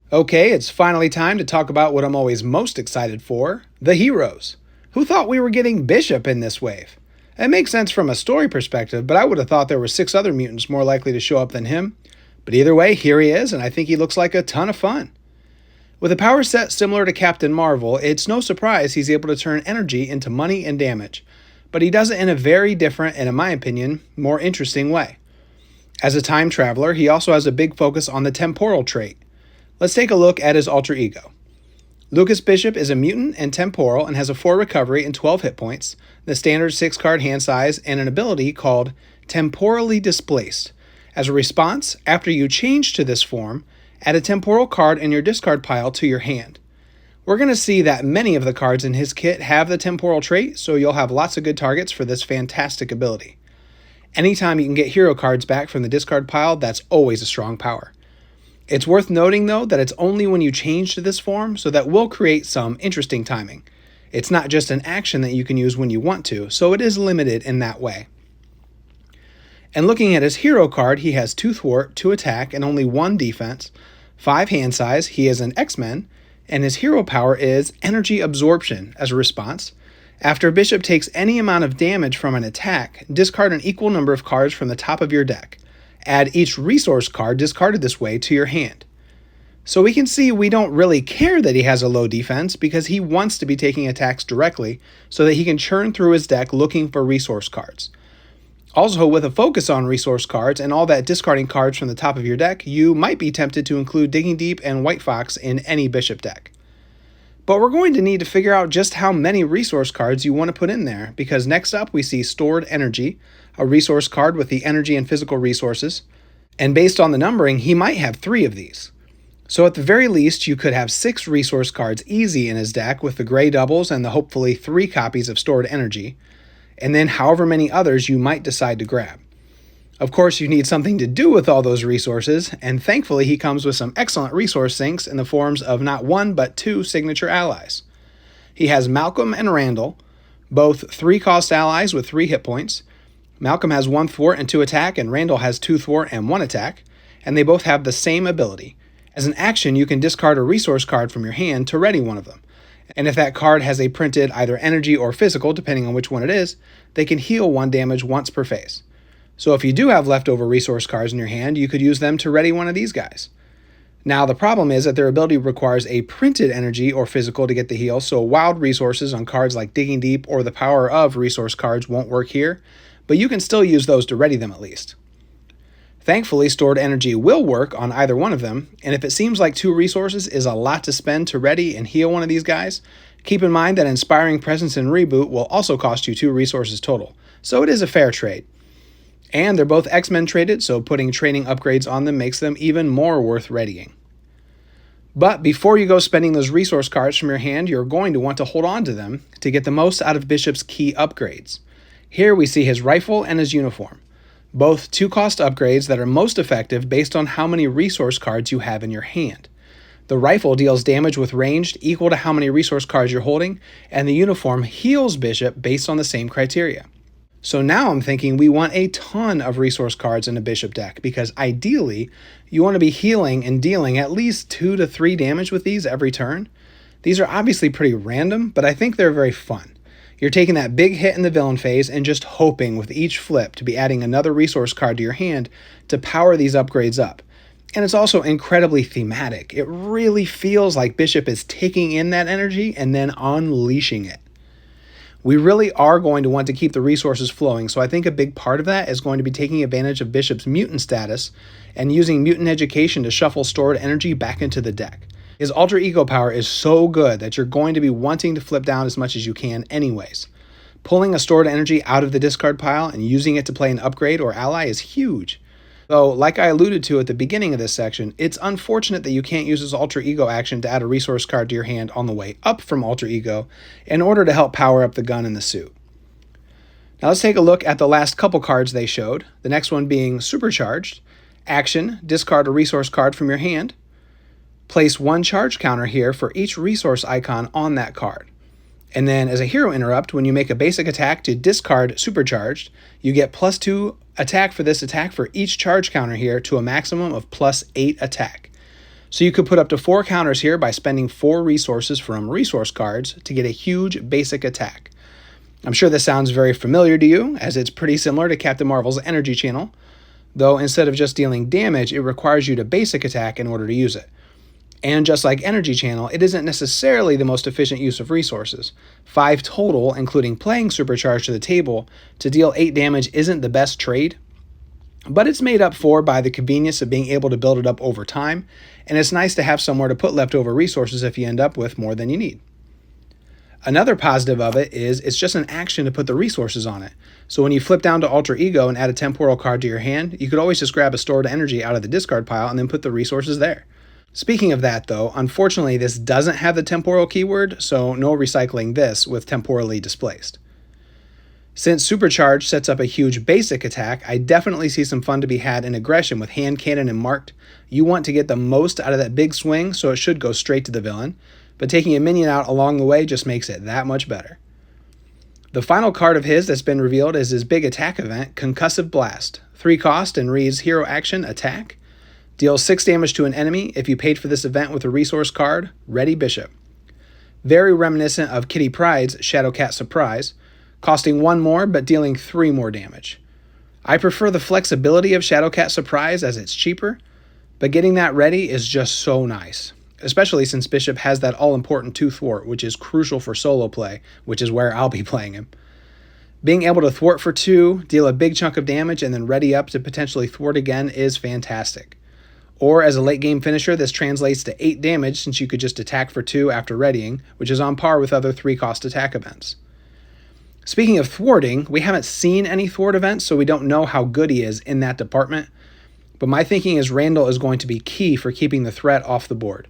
Okay, it's finally time to talk about what I'm always most excited for, the heroes. Who thought we were getting Bishop in this wave? It makes sense from a story perspective, but I would have thought there were 6 other mutants more likely to show up than him. But either way, here he is, and I think he looks like a ton of fun. With a power set similar to Captain Marvel, it's no surprise he's able to turn energy into money and damage. But he does it in a very different and, in my opinion, more interesting way. As a time traveler, he also has a big focus on the temporal trait. Let's take a look at his alter ego. Lucas Bishop is a mutant and temporal and has a 4 recovery and 12 hit points, the standard 6-card hand size, and an ability called Temporally Displaced. As a response, after you change to this form, add a temporal card in your discard pile to your hand. We're going to see that many of the cards in his kit have the temporal trait, so you'll have lots of good targets for this fantastic ability. Anytime you can get hero cards back from the discard pile, that's always a strong power. It's worth noting, though, that it's only when you change to this form, so that will create some interesting timing. It's not just an action that you can use when you want to, so it is limited in that way. And looking at his hero card, he has 2 thwart, 2 attack, and only 1 defense, 5 hand size, he is an X-Men, and his hero power is energy absorption. As a response, after Bishop takes any amount of damage from an attack, discard an equal number of cards from the top of your deck. Add each resource card discarded this way to your hand. So we can see we don't really care that he has a low defense because he wants to be taking attacks directly so that he can churn through his deck looking for resource cards. Also, with a focus on resource cards and all that discarding cards from the top of your deck, you might be tempted to include Digging Deep and White Fox in any Bishop deck. But we're going to need to figure out just how many resource cards you want to put in there, because next up we see Stored Energy, a resource card with the energy and physical resources, and based on the numbering, he might have 3 of these. So at the very least, you could have 6 resource cards easy in his deck with the gray doubles and the hopefully 3 copies of Stored Energy, and then however many others you might decide to grab. Of course, you need something to do with all those resources, and thankfully he comes with some excellent resource sinks in the forms of not 1 but 2 signature allies. He has Malcolm and Randall, both 3-cost allies with 3 hit points. Malcolm has 1 thwart and 2 attack, and Randall has 2 thwart and 1 attack, and they both have the same ability. As an action, you can discard a resource card from your hand to ready one of them. And if that card has a printed either energy or physical, depending on which one it is, they can heal 1 damage once per phase. So if you do have leftover resource cards in your hand, you could use them to ready one of these guys. Now the problem is that their ability requires a printed energy or physical to get the heal, so wild resources on cards like Digging Deep or the power of resource cards won't work here, but you can still use those to ready them at least. Thankfully, Stored Energy will work on either one of them, and if it seems like 2 resources is a lot to spend to ready and heal one of these guys, keep in mind that Inspiring Presence and Reboot will also cost you 2 resources total, so it is a fair trade. And they're both X-Men traded, so putting training upgrades on them makes them even more worth readying. But before you go spending those resource cards from your hand, you're going to want to hold on to them to get the most out of Bishop's key upgrades. Here we see his rifle and his uniform, both 2-cost upgrades that are most effective based on how many resource cards you have in your hand. The rifle deals damage with ranged equal to how many resource cards you're holding, and the uniform heals Bishop based on the same criteria. So now I'm thinking we want a ton of resource cards in a Bishop deck, because ideally you want to be healing and dealing at least 2 to 3 damage with these every turn. These are obviously pretty random, but I think they're very fun. You're taking that big hit in the villain phase and just hoping with each flip to be adding another resource card to your hand to power these upgrades up. And it's also incredibly thematic. It really feels like Bishop is taking in that energy and then unleashing it. We really are going to want to keep the resources flowing, so I think a big part of that is going to be taking advantage of Bishop's mutant status and using mutant education to shuffle Stored Energy back into the deck. His alter ego power is so good that you're going to be wanting to flip down as much as you can anyways. Pulling a Stored Energy out of the discard pile and using it to play an upgrade or ally is huge. Though, like I alluded to at the beginning of this section, it's unfortunate that you can't use his alter ego action to add a resource card to your hand on the way up from alter ego in order to help power up the gun in the suit. Now let's take a look at the last couple cards they showed, the next one being Supercharged. Action, discard a resource card from your hand. Place 1 charge counter here for each resource icon on that card. And then as a hero interrupt, when you make a basic attack to discard Supercharged, you get +2 attack for this attack for each charge counter here to a maximum of +8 attack. So you could put up to 4 counters here by spending 4 resources from resource cards to get a huge basic attack. I'm sure this sounds very familiar to you, as it's pretty similar to Captain Marvel's energy channel, though instead of just dealing damage, it requires you to basic attack in order to use it. And just like energy channel, it isn't necessarily the most efficient use of resources. 5 total, including playing supercharge to the table, to deal 8 damage isn't the best trade, but it's made up for by the convenience of being able to build it up over time, and it's nice to have somewhere to put leftover resources if you end up with more than you need. Another positive of it is it's just an action to put the resources on it. So when you flip down to Alter Ego and add a temporal card to your hand, you could always just grab a stored energy out of the discard pile and then put the resources there. Speaking of that though, unfortunately this doesn't have the temporal keyword, so no recycling this with temporally displaced. Since Supercharge sets up a huge basic attack, I definitely see some fun to be had in aggression with hand cannon and marked. You want to get the most out of that big swing, so it should go straight to the villain, but taking a minion out along the way just makes it that much better. The final card of his that's been revealed is his big attack event, Concussive Blast. 3 cost and reads Hero Action Attack. Deals 6 damage to an enemy if you paid for this event with a resource card, Ready Bishop. Very reminiscent of Kitty Pryde's Shadowcat Surprise, costing 1 more but dealing 3 more damage. I prefer the flexibility of Shadowcat Surprise as it's cheaper, but getting that ready is just so nice, especially since Bishop has that all-important 2 thwart, which is crucial for solo play, which is where I'll be playing him. Being able to thwart for 2, deal a big chunk of damage, and then ready up to potentially thwart again is fantastic. Or as a late game finisher, this translates to 8 damage since you could just attack for 2 after readying, which is on par with other 3-cost attack events. Speaking of thwarting, we haven't seen any thwart events, so we don't know how good he is in that department, but my thinking is Randall is going to be key for keeping the threat off the board.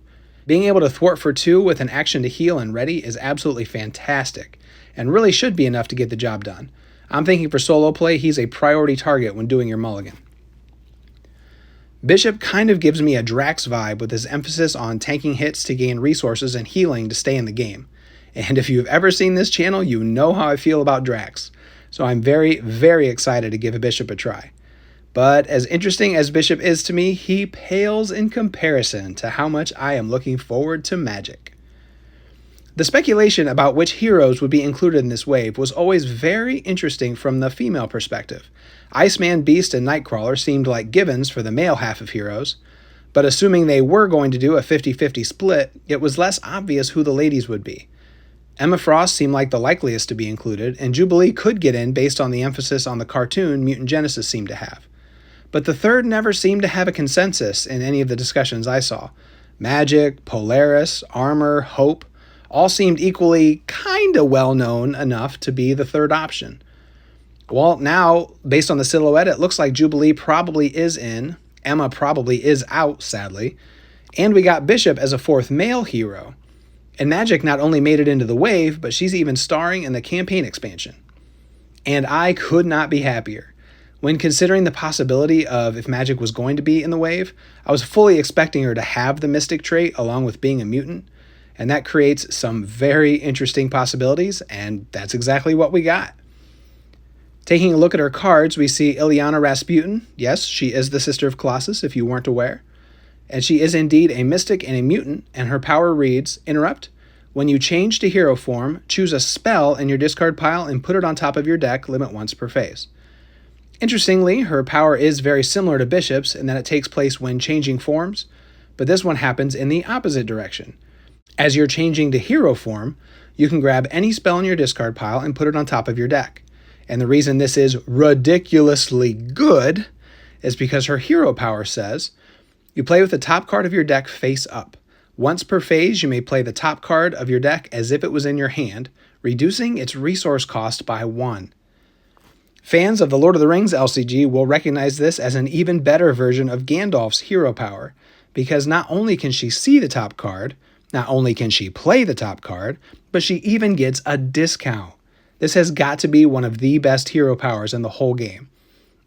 Being able to thwart for 2 with an action to heal and ready is absolutely fantastic, and really should be enough to get the job done. I'm thinking for solo play, he's a priority target when doing your mulligan. Bishop kind of gives me a Drax vibe with his emphasis on tanking hits to gain resources and healing to stay in the game. And if you've ever seen this channel, you know how I feel about Drax. So I'm very, very excited to give Bishop a try. But as interesting as Bishop is to me, he pales in comparison to how much I am looking forward to Magik. The speculation about which heroes would be included in this wave was always very interesting from the female perspective. Iceman, Beast, and Nightcrawler seemed like givens for the male half of heroes, but assuming they were going to do a 50-50 split, it was less obvious who the ladies would be. Emma Frost seemed like the likeliest to be included, and Jubilee could get in based on the emphasis on the cartoon Mutant Genesis seemed to have. But the third never seemed to have a consensus in any of the discussions I saw. Magik, Polaris, Armor, Hope, all seemed equally kinda well-known enough to be the third option. Well, now, based on the silhouette, it looks like Jubilee probably is in, Emma probably is out, sadly, and we got Bishop as a 4th male hero. And Magik not only made it into the wave, but she's even starring in the campaign expansion. And I could not be happier. When considering the possibility of if Magik was going to be in the wave, I was fully expecting her to have the Mystic trait along with being a mutant, and that creates some very interesting possibilities, and that's exactly what we got. Taking a look at her cards, we see Ilyana Rasputin. Yes, she is the sister of Colossus, if you weren't aware. And she is indeed a mystic and a mutant, and her power reads, Interrupt. When you change to hero form, choose a spell in your discard pile and put it on top of your deck, limit once per phase. Interestingly, her power is very similar to Bishop's in that it takes place when changing forms, but this one happens in the opposite direction. As you're changing to hero form, you can grab any spell in your discard pile and put it on top of your deck. And the reason this is ridiculously good is because her hero power says, you play with the top card of your deck face up. Once per phase, you may play the top card of your deck as if it was in your hand, reducing its resource cost by 1. Fans of the Lord of the Rings LCG will recognize this as an even better version of Gandalf's hero power, because not only can she see the top card, not only can she play the top card, but she even gets a discount. This has got to be one of the best hero powers in the whole game.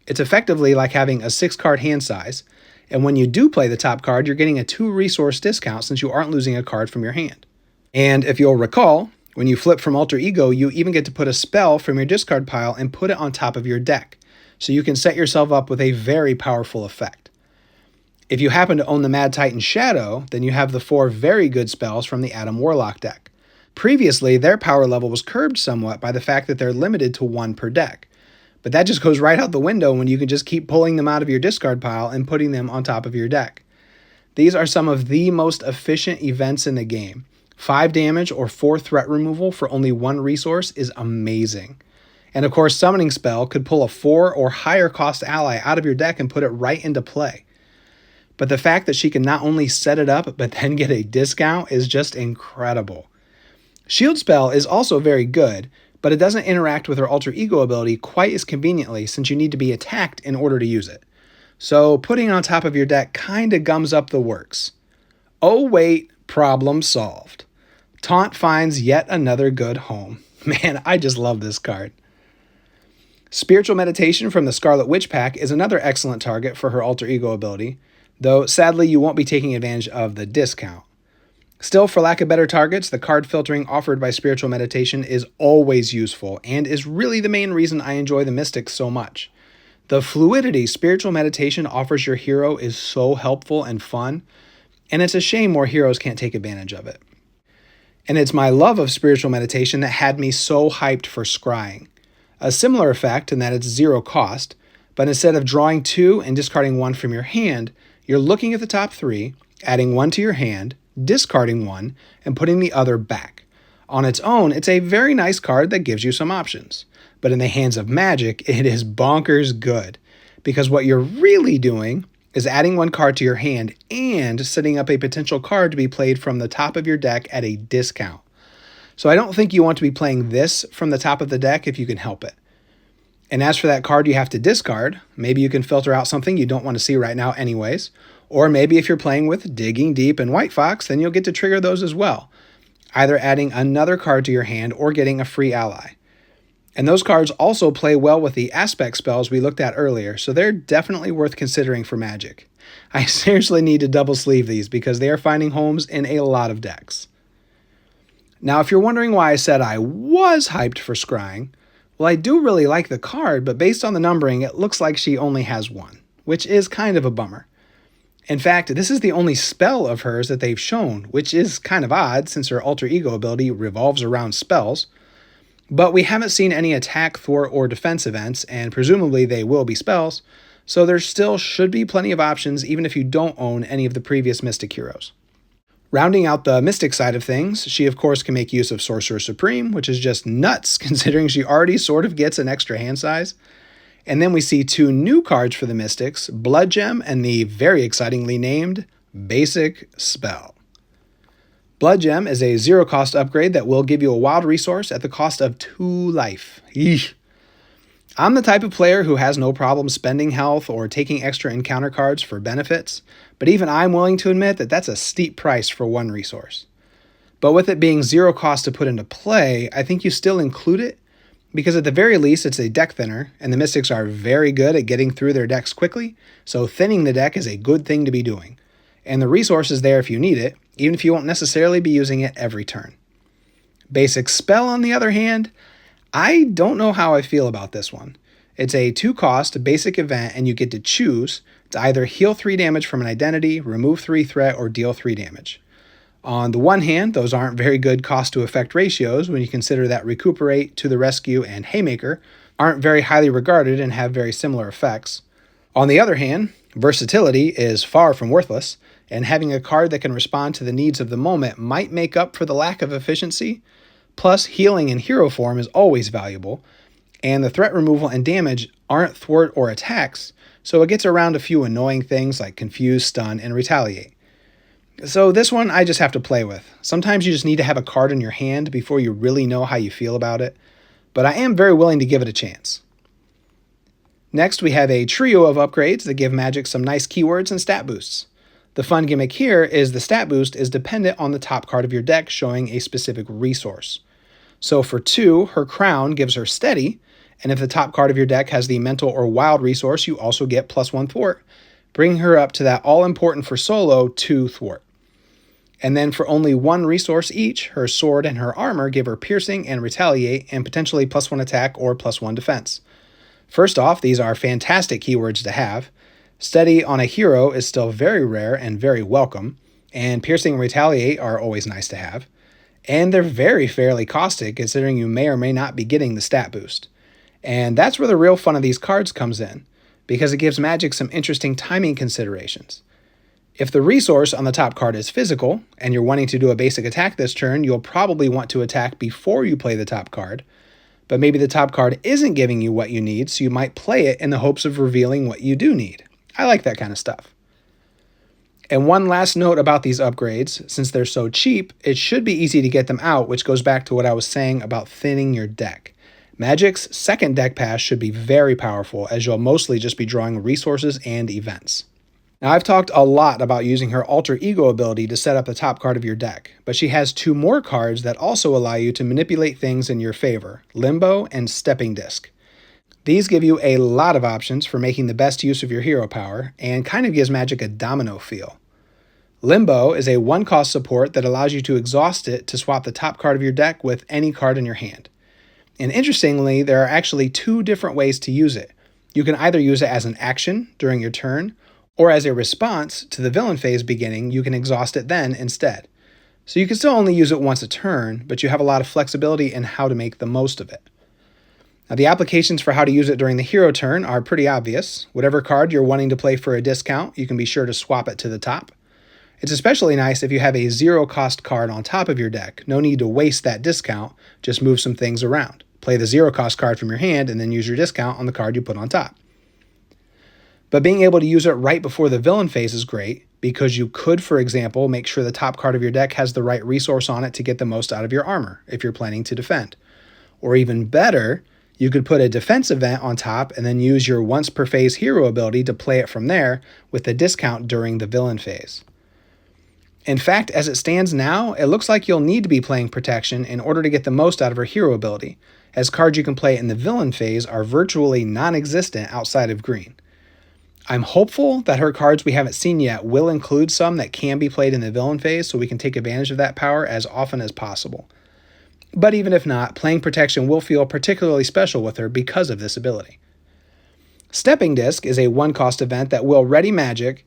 It's effectively like having a 6-card hand size, and when you do play the top card, you're getting a 2-resource discount since you aren't losing a card from your hand. And if you'll recall, when you flip from Alter Ego, you even get to put a spell from your discard pile and put it on top of your deck, so you can set yourself up with a very powerful effect. If you happen to own the Mad Titan Shadow, then you have the 4 very good spells from the Adam Warlock deck. Previously, their power level was curbed somewhat by the fact that they're limited to 1 per deck. But that just goes right out the window when you can just keep pulling them out of your discard pile and putting them on top of your deck. These are some of the most efficient events in the game. 5 damage or 4 threat removal for only 1 resource is amazing. And of course, Summoning Spell could pull a 4 or higher cost ally out of your deck and put it right into play. But the fact that she can not only set it up, but then get a discount is just incredible. Shield Spell is also very good, but it doesn't interact with her Alter Ego ability quite as conveniently since you need to be attacked in order to use it. So putting it on top of your deck kinda gums up the works. Oh wait, problem solved. Taunt finds yet another good home. Man, I just love this card. Spiritual Meditation from the Scarlet Witch pack is another excellent target for her Alter Ego ability, though sadly you won't be taking advantage of the discount. Still, for lack of better targets, the card filtering offered by Spiritual Meditation is always useful and is really the main reason I enjoy the Mystics so much. The fluidity Spiritual Meditation offers your hero is so helpful and fun, and it's a shame more heroes can't take advantage of it. And it's my love of Spiritual Meditation that had me so hyped for scrying. A similar effect in that it's 0 cost, but instead of drawing 2 and discarding 1 from your hand, you're looking at the top 3, adding 1 to your hand, discarding 1, and putting the other back. On its own, it's a very nice card that gives you some options. But in the hands of Magik, it is bonkers good. Because what you're really doing is adding 1 card to your hand and setting up a potential card to be played from the top of your deck at a discount. So I don't think you want to be playing this from the top of the deck if you can help it. And as for that card you have to discard, maybe you can filter out something you don't want to see right now anyways, or maybe if you're playing with Digging Deep and White Fox, then you'll get to trigger those as well, either adding another card to your hand or getting a free ally. And those cards also play well with the aspect spells we looked at earlier, so they're definitely worth considering for Magik. I seriously need to double sleeve these because they are finding homes in a lot of decks. Now, if you're wondering why I said I was hyped for scrying, well, I do really like the card, but based on the numbering, it looks like she only has 1, which is kind of a bummer. In fact, this is the only spell of hers that they've shown, which is kind of odd since her Alter Ego ability revolves around spells. But we haven't seen any attack, thwart, or defense events, and presumably they will be spells, so there still should be plenty of options even if you don't own any of the previous Mystic heroes. Rounding out the Mystic side of things, she of course can make use of Sorcerer Supreme, which is just nuts considering she already sort of gets an extra hand size. And then we see 2 new cards for the Mystics, Blood Gem and the very excitingly named Basic Spell. Blood Gem is a 0 cost upgrade that will give you a wild resource at the cost of 2 life. Eesh. I'm the type of player who has no problem spending health or taking extra encounter cards for benefits, but even I'm willing to admit that that's a steep price for 1 resource. But with it being 0 cost to put into play, I think you still include it, because at the very least it's a deck thinner, and the Mystics are very good at getting through their decks quickly, so thinning the deck is a good thing to be doing. And the resource is there if you need it, even if you won't necessarily be using it every turn. Basic Spell, on the other hand, I don't know how I feel about this one. It's a 2 cost basic event and you get to choose to either heal 3 damage from an identity, remove 3 threat, or deal 3 damage. On the one hand, those aren't very good cost to effect ratios when you consider that Recuperate, To the Rescue, and Haymaker aren't very highly regarded and have very similar effects. On the other hand, versatility is far from worthless, and having a card that can respond to the needs of the moment might make up for the lack of efficiency. Plus, healing in hero form is always valuable, and the threat removal and damage aren't thwart or attacks, so it gets around a few annoying things like Confuse, Stun, and Retaliate. So this one I just have to play with. Sometimes you just need to have a card in your hand before you really know how you feel about it, but I am very willing to give it a chance. Next, we have a trio of upgrades that give Magik some nice keywords and stat boosts. The fun gimmick here is the stat boost is dependent on the top card of your deck showing a specific resource. So for 2, her Crown gives her Steady, and if the top card of your deck has the Mental or Wild resource, you also get +1 thwart, bringing her up to that all-important for solo 2 thwart. And then for only 1 resource each, her Sword and her Armor give her Piercing and Retaliate and potentially +1 attack or +1 defense. First off, these are fantastic keywords to have. Steady on a hero is still very rare and very welcome, and Piercing and Retaliate are always nice to have. And they're very fairly costed considering you may or may not be getting the stat boost. And that's where the real fun of these cards comes in, because it gives Magik some interesting timing considerations. If the resource on the top card is physical, and you're wanting to do a basic attack this turn, you'll probably want to attack before you play the top card. But maybe the top card isn't giving you what you need, so you might play it in the hopes of revealing what you do need. I like that kind of stuff. And one last note about these upgrades, since they're so cheap, it should be easy to get them out, which goes back to what I was saying about thinning your deck. Magik's second deck pass should be very powerful, as you'll mostly just be drawing resources and events. Now, I've talked a lot about using her alter ego ability to set up the top card of your deck, but she has two more cards that also allow you to manipulate things in your favor, Limbo and Stepping Disc. These give you a lot of options for making the best use of your hero power, and kind of gives Magik a domino feel. Limbo is a one-cost support that allows you to exhaust it to swap the top card of your deck with any card in your hand. And interestingly, there are actually two different ways to use it. You can either use it as an action during your turn, or as a response to the villain phase beginning, you can exhaust it then instead. So you can still only use it once a turn, but you have a lot of flexibility in how to make the most of it. Now, the applications for how to use it during the hero turn are pretty obvious. Whatever card you're wanting to play for a discount, you can be sure to swap it to the top. It's especially nice if you have a zero-cost card on top of your deck. No need to waste that discount, just move some things around. Play the zero-cost card from your hand and then use your discount on the card you put on top. But being able to use it right before the villain phase is great, because you could, for example, make sure the top card of your deck has the right resource on it to get the most out of your armor, if you're planning to defend. Or even better, you could put a defense event on top and then use your once per phase hero ability to play it from there with the discount during the villain phase. In fact, as it stands now, it looks like you'll need to be playing Protection in order to get the most out of her hero ability, as cards you can play in the villain phase are virtually non-existent outside of green. I'm hopeful that her cards we haven't seen yet will include some that can be played in the villain phase so we can take advantage of that power as often as possible. But even if not, playing Protection will feel particularly special with her because of this ability. Stepping Disc is a one-cost event that will ready Magik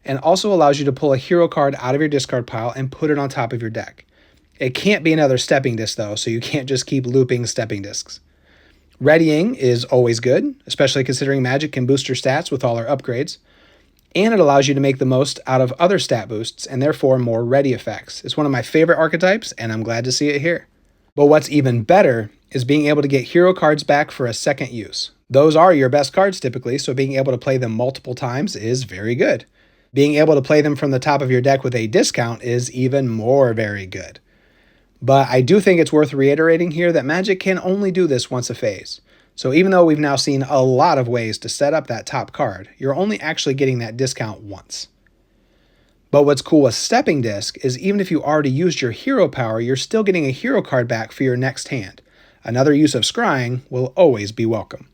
and also allows you to pull a hero card out of your discard pile and put it on top of your deck. It can't be another Stepping Disc though, so you can't just keep looping Stepping Discs. Readying is always good, especially considering Magik can boost her stats with all her upgrades, and it allows you to make the most out of other stat boosts and therefore more ready effects. It's one of my favorite archetypes, and I'm glad to see it here. But what's even better is being able to get hero cards back for a second use. Those are your best cards typically, so being able to play them multiple times is very good. Being able to play them from the top of your deck with a discount is even more very good. But I do think it's worth reiterating here that Magik can only do this once a phase. So even though we've now seen a lot of ways to set up that top card, you're only actually getting that discount once. But what's cool with Stepping Disc is even if you already used your hero power, you're still getting a hero card back for your next hand. Another use of scrying will always be welcome.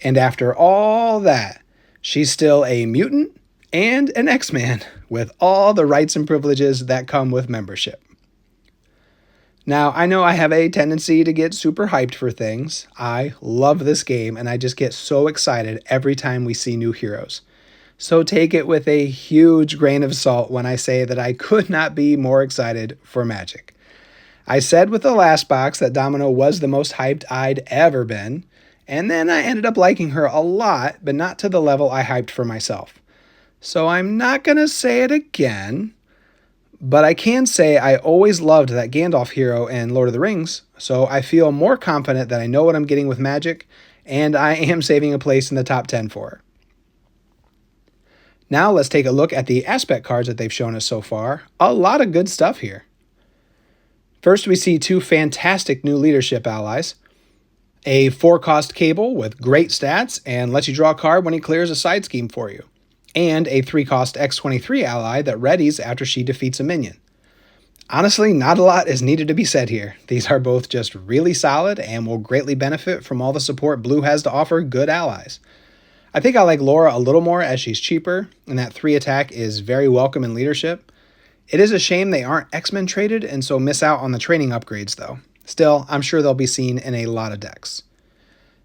And after all that, she's still a mutant and an X-Man with all the rights and privileges that come with membership. Now, I know I have a tendency to get super hyped for things. I love this game, and I just get so excited every time we see new heroes. So take it with a huge grain of salt when I say that I could not be more excited for Magik. I said with the last box that Domino was the most hyped I'd ever been, and then I ended up liking her a lot, but not to the level I hyped for myself. So I'm not going to say it again. But I can say I always loved that Gandalf hero in Lord of the Rings, so I feel more confident that I know what I'm getting with Magik, and I am saving a place in the top 10 for her. Now let's take a look at the aspect cards that they've shown us so far. A lot of good stuff here. First, we see two fantastic new leadership allies. A 4-cost Cable with great stats and lets you draw a card when he clears a side scheme for you. And a 3-cost X-23 ally that readies after she defeats a minion. Honestly, not a lot is needed to be said here. These are both just really solid and will greatly benefit from all the support Blue has to offer good allies. I think I like Laura a little more as she's cheaper, and that 3 attack is very welcome in leadership. It is a shame they aren't X-Men traded and so miss out on the training upgrades though. Still, I'm sure they'll be seen in a lot of decks.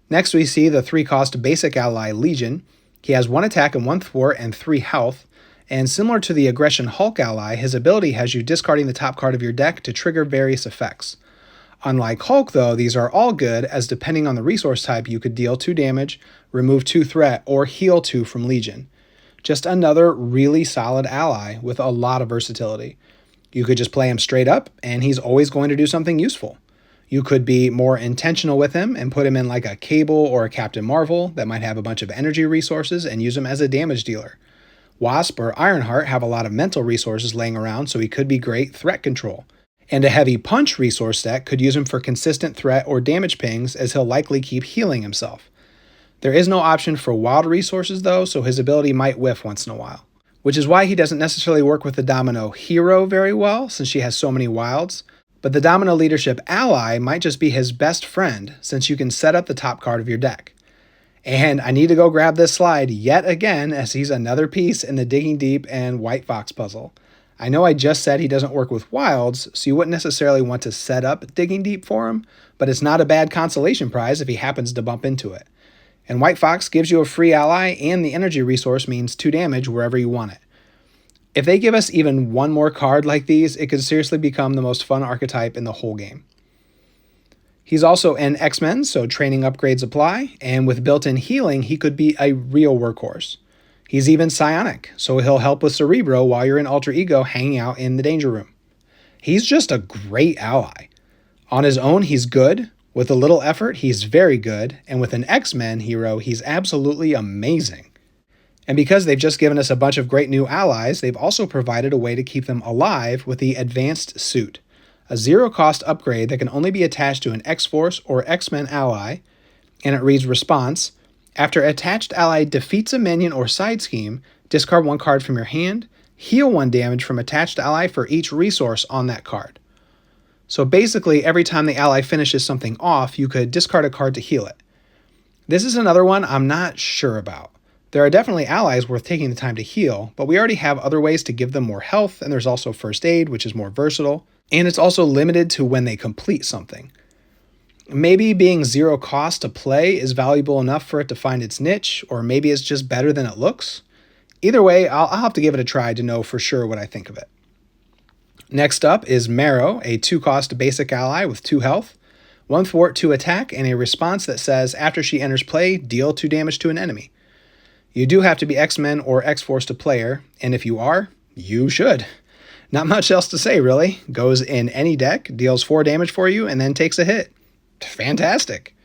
Next we see the 3-cost basic ally Legion. He has 1 attack and 1 thwart and 3 health, and similar to the Aggression Hulk ally, his ability has you discarding the top card of your deck to trigger various effects. Unlike Hulk though, these are all good, as depending on the resource type you could deal 2 damage, remove 2 threat, or heal 2 from Legion. Just another really solid ally with a lot of versatility. You could just play him straight up, and he's always going to do something useful. You could be more intentional with him and put him in like a Cable or a Captain Marvel that might have a bunch of energy resources and use him as a damage dealer. Wasp or Ironheart have a lot of mental resources laying around, so he could be great threat control. And a Heavy Punch resource deck could use him for consistent threat or damage pings, as he'll likely keep healing himself. There is no option for wild resources though, so his ability might whiff once in a while. Which is why he doesn't necessarily work with the Domino Hero very well, since she has so many wilds. But the Domino Leadership ally might just be his best friend, since you can set up the top card of your deck. And I need to go grab this slide yet again, as he's another piece in the Digging Deep and White Fox puzzle. I know I just said he doesn't work with wilds, so you wouldn't necessarily want to set up Digging Deep for him, but it's not a bad consolation prize if he happens to bump into it. And White Fox gives you a free ally, and the energy resource means 2 damage wherever you want it. If they give us even one more card like these, it could seriously become the most fun archetype in the whole game. He's also an X-Men, so training upgrades apply, and with built-in healing, he could be a real workhorse. He's even psionic, so he'll help with Cerebro while you're in Alter Ego hanging out in the Danger Room. He's just a great ally. On his own, he's good. With a little effort, he's very good, and with an X-Men hero, he's absolutely amazing. And because they've just given us a bunch of great new allies, they've also provided a way to keep them alive with the Advanced Suit, a zero-cost upgrade that can only be attached to an X-Force or X-Men ally, and it reads Response: after attached ally defeats a minion or side scheme, discard 1 card from your hand, heal 1 damage from attached ally for each resource on that card. So basically, every time the ally finishes something off, you could discard a card to heal it. This is another one I'm not sure about. There are definitely allies worth taking the time to heal, but we already have other ways to give them more health, and there's also First Aid, which is more versatile, and it's also limited to when they complete something. Maybe being 0 cost to play is valuable enough for it to find its niche, or maybe it's just better than it looks. Either way, I'll have to give it a try to know for sure what I think of it. Next up is Marrow, a 2-cost basic ally with 2 health, 1 thwart, 2 attack, and a response that says after she enters play, deal 2 damage to an enemy. You do have to be X-Men or X-Force to play her, and if you are, you should. Not much else to say, really. Goes in any deck, deals 4 damage for you, and then takes a hit. Fantastic.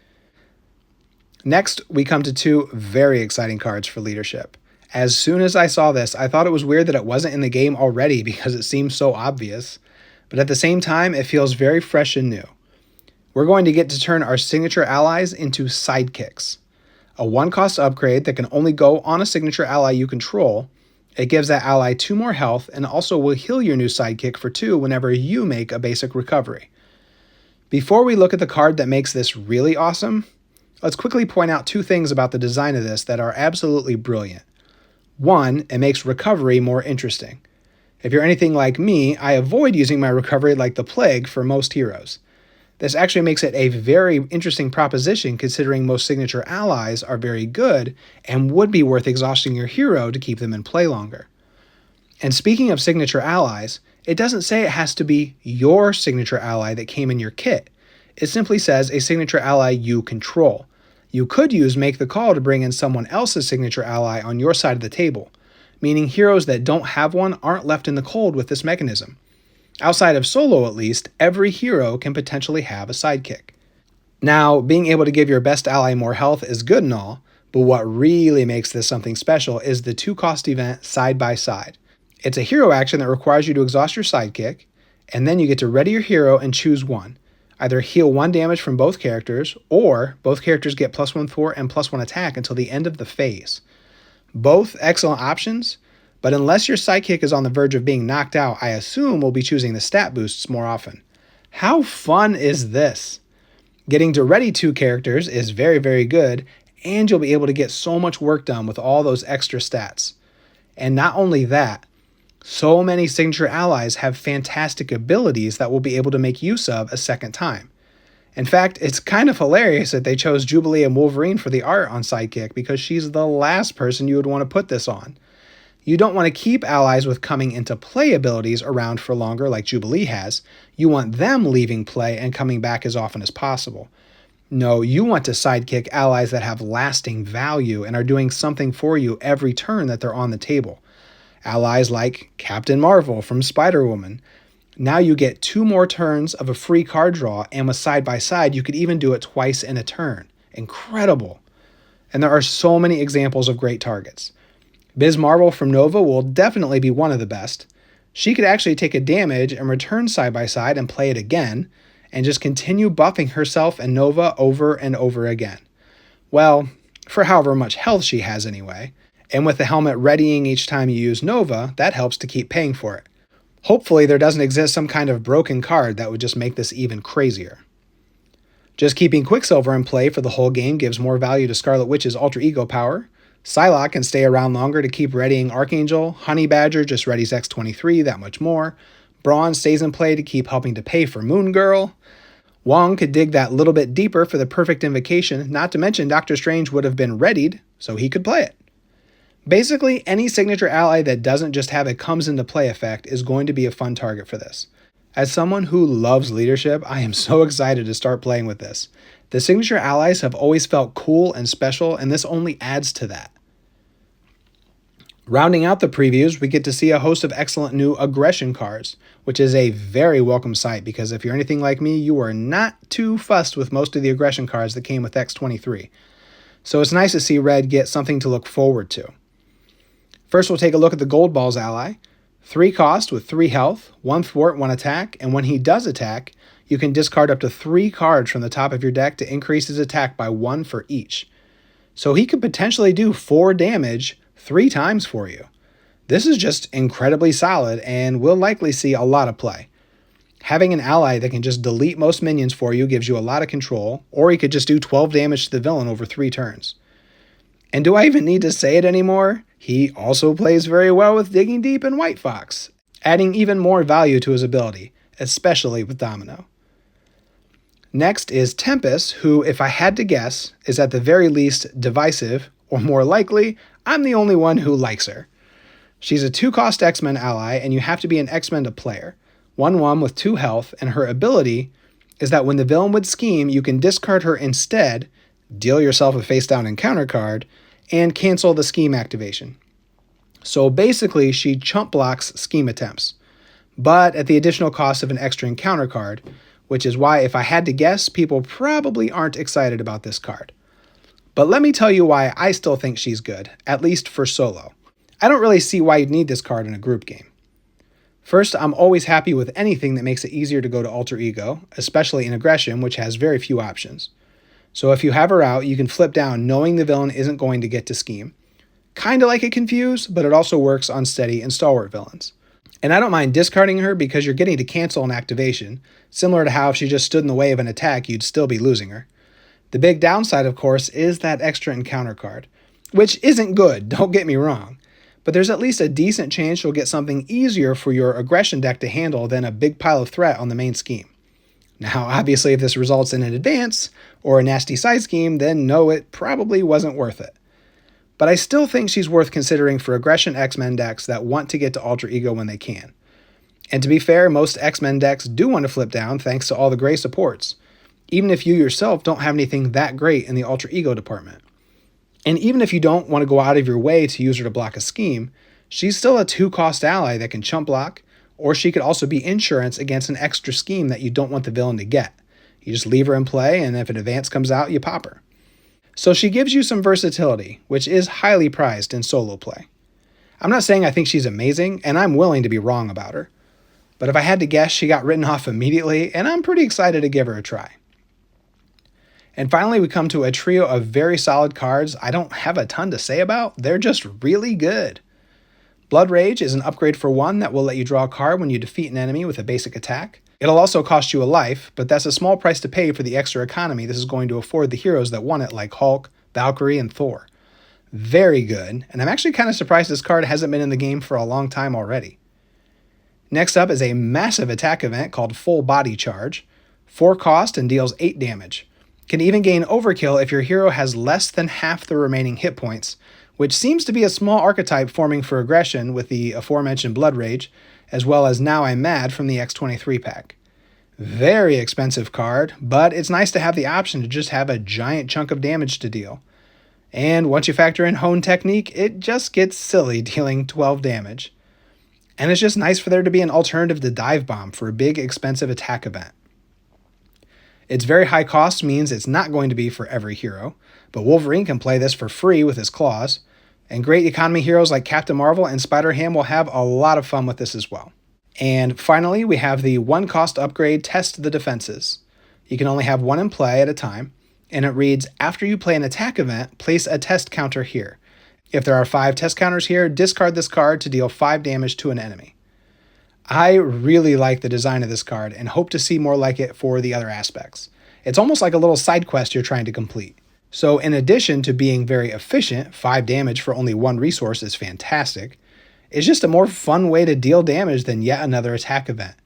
Next, we come to 2 very exciting cards for leadership. As soon as I saw this, I thought it was weird that it wasn't in the game already because it seems so obvious, but at the same time, it feels very fresh and new. We're going to get to turn our signature allies into sidekicks. A 1-cost upgrade that can only go on a signature ally you control. It gives that ally 2 more health and also will heal your new sidekick for 2 whenever you make a basic recovery. Before we look at the card that makes this really awesome, let's quickly point out 2 things about the design of this that are absolutely brilliant. 1, it makes recovery more interesting. If you're anything like me, I avoid using my recovery like the plague for most heroes. This actually makes it a very interesting proposition considering most signature allies are very good and would be worth exhausting your hero to keep them in play longer. And speaking of signature allies, it doesn't say it has to be your signature ally that came in your kit. It simply says a signature ally you control. You could use Make the Call to bring in someone else's signature ally on your side of the table, meaning heroes that don't have one aren't left in the cold with this mechanism. Outside of solo at least, every hero can potentially have a sidekick. Now, being able to give your best ally more health is good and all, but what really makes this something special is the 2-cost event Side by Side. It's a hero action that requires you to exhaust your sidekick, and then you get to ready your hero and choose one. Either heal 1 damage from both characters, or both characters get +1 thwart and +1 attack until the end of the phase. Both excellent options, but unless your sidekick is on the verge of being knocked out, I assume we'll be choosing the stat boosts more often. How fun is this? Getting to ready 2 characters is very, very good, and you'll be able to get so much work done with all those extra stats. And not only that, so many signature allies have fantastic abilities that we'll be able to make use of a second time. In fact, it's kind of hilarious that they chose Jubilee and Wolverine for the art on Sidekick because she's the last person you would want to put this on. You don't want to keep allies with coming into play abilities around for longer like Jubilee has. You want them leaving play and coming back as often as possible. No, you want to sidekick allies that have lasting value and are doing something for you every turn that they're on the table. Allies like Captain Marvel from Spider-Woman. Now you get 2 more turns of a free card draw, and with side by side, you could even do it twice in a turn. Incredible. And there are so many examples of great targets. Biz Marvel from Nova will definitely be one of the best. She could actually take a damage and return side by side and play it again, and just continue buffing herself and Nova over and over again. Well, for however much health she has anyway. And with the helmet readying each time you use Nova, that helps to keep paying for it. Hopefully there doesn't exist some kind of broken card that would just make this even crazier. Just keeping Quicksilver in play for the whole game gives more value to Scarlet Witch's alter ego power. Psylocke can stay around longer to keep readying Archangel. Honey Badger just readies X-23, that much more. Brawn stays in play to keep helping to pay for Moon Girl. Wong could dig that little bit deeper for the perfect invocation, not to mention Doctor Strange would have been readied, so he could play it. Basically, any signature ally that doesn't just have a comes into play effect is going to be a fun target for this. As someone who loves leadership, I am so excited to start playing with this. The signature allies have always felt cool and special, and this only adds to that. Rounding out the previews, we get to see a host of excellent new aggression cards, which is a very welcome sight because if you're anything like me, you are not too fussed with most of the aggression cards that came with X-23. So it's nice to see Red get something to look forward to. First, we'll take a look at the Gold Balls ally. 3 cost with 3 health, 1 thwart, 1 attack, and when he does attack, you can discard up to 3 cards from the top of your deck to increase his attack by 1 for each. So he could potentially do 4 damage 3 times for you. This is just incredibly solid and will likely see a lot of play. Having an ally that can just delete most minions for you gives you a lot of control, or he could just do 12 damage to the villain over 3 turns. And do I even need to say it anymore? He also plays very well with Digging Deep and White Fox, adding even more value to his ability, especially with Domino. Next is Tempest, who, if I had to guess, is at the very least divisive, or more likely, I'm the only one who likes her. She's a 2-cost X-Men ally, and you have to be an X-Men to play her. 1/1 with 2 health, and her ability is that when the villain would scheme, you can discard her instead, deal yourself a face-down encounter card, and cancel the scheme activation. So basically, she chump blocks scheme attempts, but at the additional cost of an extra encounter card, which is why, if I had to guess, people probably aren't excited about this card. But let me tell you why I still think she's good, at least for solo. I don't really see why you'd need this card in a group game. First, I'm always happy with anything that makes it easier to go to alter ego, especially in aggression, which has very few options. So if you have her out, you can flip down knowing the villain isn't going to get to scheme. Kinda like a Confuse, but it also works on steady and stalwart villains. And I don't mind discarding her because you're getting to cancel an activation, similar to how if she just stood in the way of an attack, you'd still be losing her. The big downside, of course, is that extra encounter card, which isn't good, don't get me wrong, but there's at least a decent chance you'll get something easier for your aggression deck to handle than a big pile of threat on the main scheme. Now, obviously, if this results in an advance or a nasty side scheme, then no, it probably wasn't worth it. But I still think she's worth considering for aggression X-Men decks that want to get to alter ego when they can. And to be fair, most X-Men decks do want to flip down thanks to all the gray supports, even if you yourself don't have anything that great in the alter ego department. And even if you don't want to go out of your way to use her to block a scheme, she's still a 2-cost ally that can chump block, or she could also be insurance against an extra scheme that you don't want the villain to get. You just leave her in play, and if an advance comes out, you pop her. So she gives you some versatility, which is highly prized in solo play. I'm not saying I think she's amazing, and I'm willing to be wrong about her. But if I had to guess, she got written off immediately, and I'm pretty excited to give her a try. And finally, we come to a trio of very solid cards I don't have a ton to say about. They're just really good. Blood Rage is an upgrade for 1 that will let you draw a card when you defeat an enemy with a basic attack. It'll also cost you a life, but that's a small price to pay for the extra economy this is going to afford the heroes that want it, like Hulk, Valkyrie, and Thor. Very good, and I'm actually kind of surprised this card hasn't been in the game for a long time already. Next up is a massive attack event called Full Body Charge. 4 cost and deals 8 damage. Can even gain overkill if your hero has less than half the remaining hit points, which seems to be a small archetype forming for aggression with the aforementioned Blood Rage, as well as Now I'm Mad from the X23 pack. Very expensive card, but it's nice to have the option to just have a giant chunk of damage to deal. And once you factor in Hone Technique, it just gets silly dealing 12 damage. And it's just nice for there to be an alternative to Dive Bomb for a big expensive attack event. Its very high cost means it's not going to be for every hero, but Wolverine can play this for free with his claws, and great economy heroes like Captain Marvel and Spider-Ham will have a lot of fun with this as well. And finally, we have the 1 cost upgrade Test the Defenses. You can only have 1 in play at a time, and it reads, after you play an attack event, place a test counter here. If there are 5 test counters here, discard this card to deal 5 damage to an enemy. I really like the design of this card and hope to see more like it for the other aspects. It's almost like a little side quest you're trying to complete. So in addition to being very efficient, 5 damage for only 1 resource is fantastic. It's just a more fun way to deal damage than yet another attack event.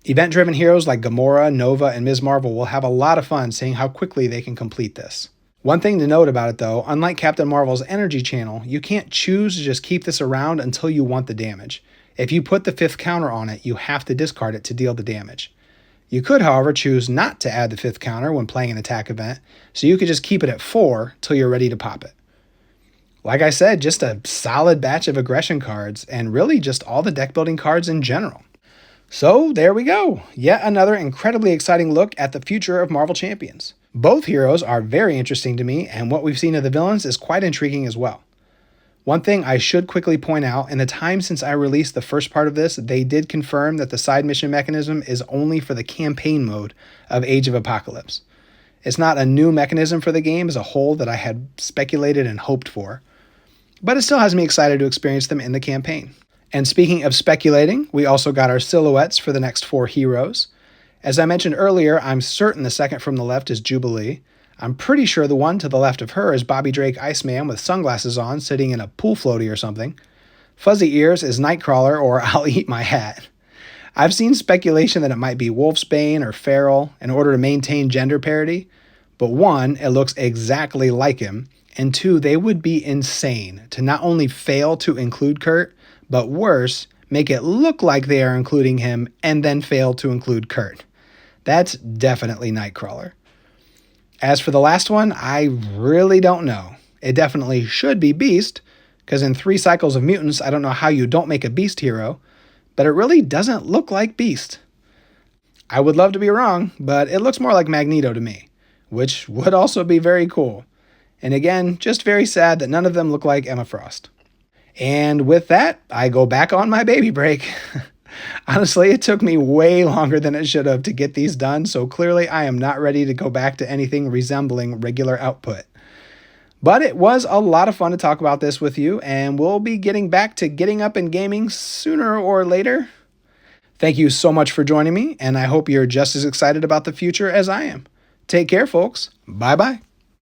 Event-driven heroes like Gamora, Nova, and Ms. Marvel will have a lot of fun seeing how quickly they can complete this. One thing to note about it though, unlike Captain Marvel's energy channel, you can't choose to just keep this around until you want the damage. If you put the 5th counter on it, you have to discard it to deal the damage. You could, however, choose not to add the 5th counter when playing an attack event, so you could just keep it at 4 till you're ready to pop it. Like I said, just a solid batch of aggression cards, and really just all the deck building cards in general. So there we go, yet another incredibly exciting look at the future of Marvel Champions. Both heroes are very interesting to me, and what we've seen of the villains is quite intriguing as well. One thing I should quickly point out, in the time since I released the first part of this, they did confirm that the side mission mechanism is only for the campaign mode of Age of Apocalypse. It's not a new mechanism for the game as a whole that I had speculated and hoped for, but it still has me excited to experience them in the campaign. And speaking of speculating, we also got our silhouettes for the next 4 heroes. As I mentioned earlier, I'm certain the second from the left is Jubilee. I'm pretty sure the one to the left of her is Bobby Drake Iceman with sunglasses on, sitting in a pool floaty or something. Fuzzy Ears is Nightcrawler, or I'll eat my hat. I've seen speculation that it might be Wolfsbane or Feral in order to maintain gender parity, but 1, it looks exactly like him, and 2, they would be insane to not only fail to include Kurt, but worse, make it look like they are including him and then fail to include Kurt. That's definitely Nightcrawler. As for the last one, I really don't know. It definitely should be Beast, because in 3 cycles of mutants, I don't know how you don't make a Beast hero, but it really doesn't look like Beast. I would love to be wrong, but it looks more like Magneto to me, which would also be very cool. And again, just very sad that none of them look like Emma Frost. And with that, I go back on my baby break. Honestly, it took me way longer than it should have to get these done, so clearly I am not ready to go back to anything resembling regular output. But it was a lot of fun to talk about this with you, and we'll be getting back to getting up and gaming sooner or later. Thank you so much for joining me, and I hope you're just as excited about the future as I am. Take care, folks. Bye-bye.